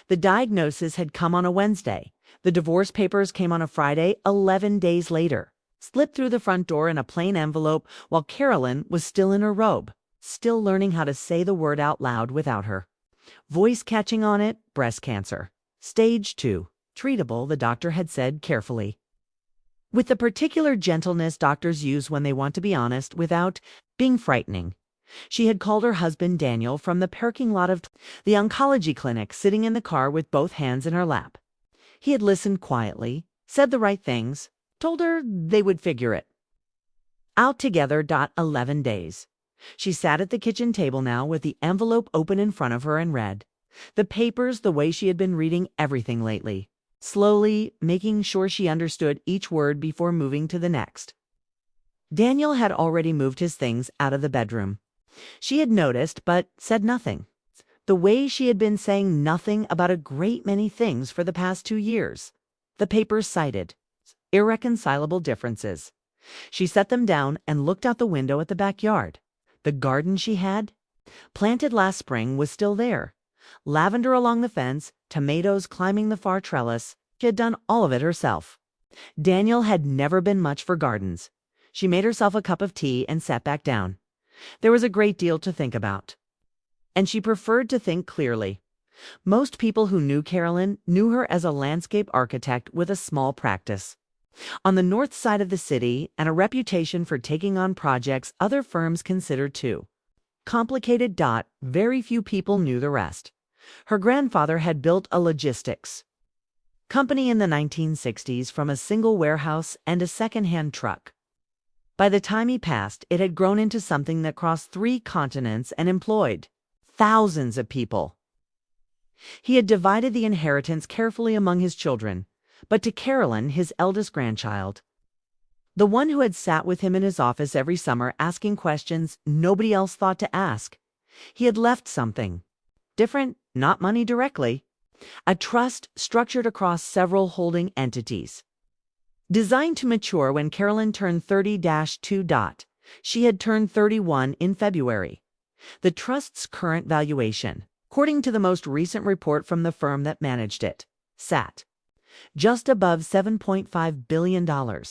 The diagnosis had come on a Wednesday. The divorce papers came on a Friday, 11 days later, slipped through the front door in a plain envelope while Carolyn was still in her robe, still learning how to say the word out loud without her voice catching on it. Breast cancer. Stage 2. Treatable, the doctor had said carefully, with the particular gentleness doctors use when they want to be honest without being frightening. She had called her husband Daniel from the parking lot of the oncology clinic, sitting in the car with both hands in her lap. He had listened quietly, said the right things, told her they would figure it out together. 11 days. She sat at the kitchen table now with the envelope open in front of her and read the papers the way she had been reading everything lately, slowly, making sure she understood each word before moving to the next. Daniel had already moved his things out of the bedroom. She had noticed, but said nothing. The way she had been saying nothing about a great many things for the past 2 years. The papers cited irreconcilable differences. She set them down and looked out the window at the backyard. The garden she had planted last spring was still there. Lavender along the fence, tomatoes climbing the far trellis. She had done all of it herself. Daniel had never been much for gardens. She made herself a cup of tea and sat back down. There was a great deal to think about, and she preferred to think clearly. Most people who knew Carolyn knew her as a landscape architect with a small practice on the north side of the city and a reputation for taking on projects other firms considered too complicated. Very few people knew the rest. Her grandfather had built a logistics company in the 1960s from a single warehouse and a second-hand truck. By the time he passed, it had grown into something that crossed 3 continents and employed thousands of people. He had divided the inheritance carefully among his children, but to Carolyn, his eldest grandchild, the one who had sat with him in his office every summer asking questions nobody else thought to ask, he had left something different, not money directly, a trust structured across several holding entities, designed to mature when Carolyn turned 30-2. She had turned 31 in February. The trust's current valuation, according to the most recent report from the firm that managed it, sat just above $7.5 billion.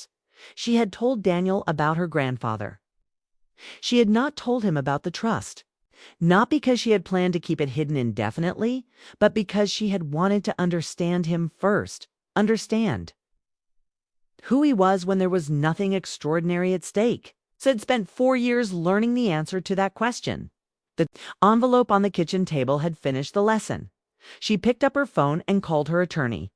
She had told Daniel about her grandfather. She had not told him about the trust, not because she had planned to keep it hidden indefinitely, but because she had wanted to understand him first. Understand who he was when there was nothing extraordinary at stake. So had spent 4 years learning the answer to that question. The envelope on the kitchen table had finished the lesson. She picked up her phone and called her attorney,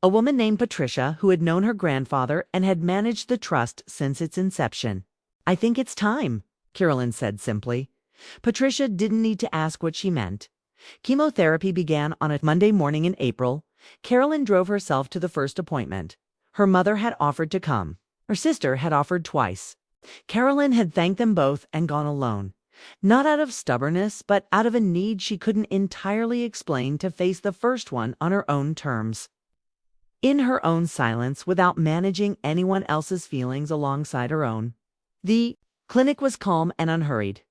a woman named Patricia who had known her grandfather and had managed the trust since its inception. "I think it's time," Carolyn said simply. Patricia didn't need to ask what she meant. Chemotherapy began on a Monday morning in April. Carolyn drove herself to the first appointment. Her mother had offered to come. Her sister had offered twice. Carolyn had thanked them both and gone alone, not out of stubbornness, but out of a need she couldn't entirely explain to face the first one on her own terms, in her own silence, without managing anyone else's feelings alongside her own. The clinic was calm and unhurried.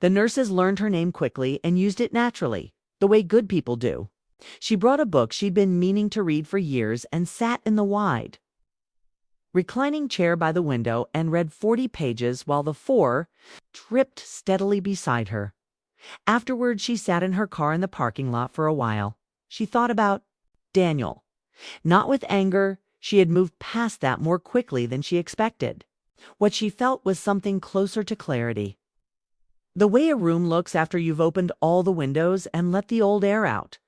The nurses learned her name quickly and used it naturally, the way good people do. She brought a book she'd been meaning to read for years and sat in the wide reclining chair by the window and read 40 pages while the 4 tripped steadily beside her. Afterward, she sat in her car in the parking lot for a while. She thought about Daniel. Not with anger. She had moved past that more quickly than she expected. What she felt was something closer to clarity. The way a room looks after you've opened all the windows and let the old air out.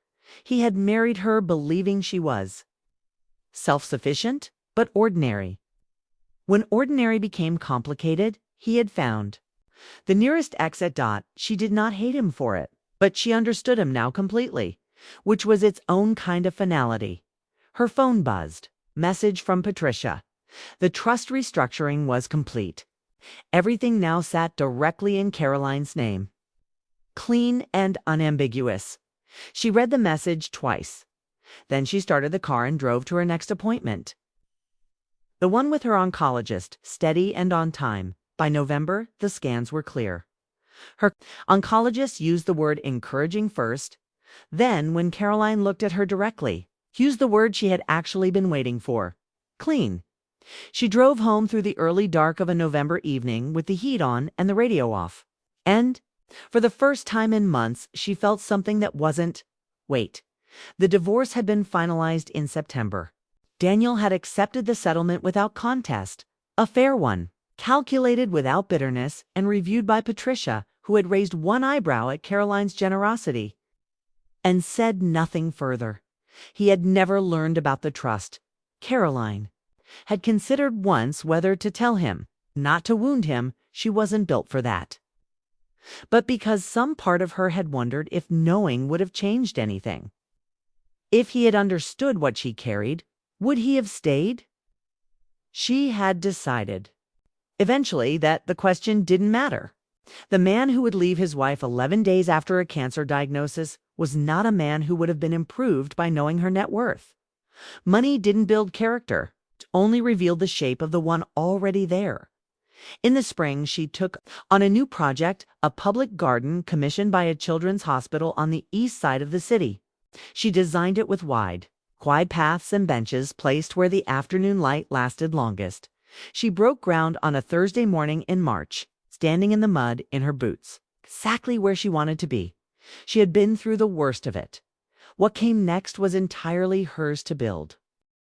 He had married her believing she was self-sufficient, but ordinary. When ordinary became complicated, he had found the nearest exit. She did not hate him for it, but she understood him now completely, which was its own kind of finality. Her phone buzzed. Message from Patricia. The trust restructuring was complete. Everything now sat directly in Caroline's name. Clean and unambiguous. She read the message twice. Then she started the car and drove to her next appointment, the one with her oncologist, steady and on time. By November, the scans were clear. Her oncologist used the word encouraging first. Then, when Caroline looked at her directly, used the word she had actually been waiting for: clean. She drove home through the early dark of a November evening with the heat on and the radio off. And, for the first time in months, she felt something that wasn't. Wait. The divorce had been finalized in September. Daniel had accepted the settlement without contest, a fair one, calculated without bitterness, and reviewed by Patricia, who had raised one eyebrow at Caroline's generosity and said nothing further. He had never learned about the trust. Caroline had considered once whether to tell him. Not to wound him, she wasn't built for that. But because some part of her had wondered if knowing would have changed anything. If he had understood what she carried, would he have stayed? She had decided, eventually, that the question didn't matter. The man who would leave his wife 11 days after a cancer diagnosis was not a man who would have been improved by knowing her net worth. Money didn't build character, it only revealed the shape of the one already there. In the spring, she took on a new project, a public garden commissioned by a children's hospital on the east side of the city. She designed it with wide, quiet paths and benches placed where the afternoon light lasted longest. She broke ground on a Thursday morning in March, standing in the mud in her boots, exactly where she wanted to be. She had been through the worst of it. What came next was entirely hers to build.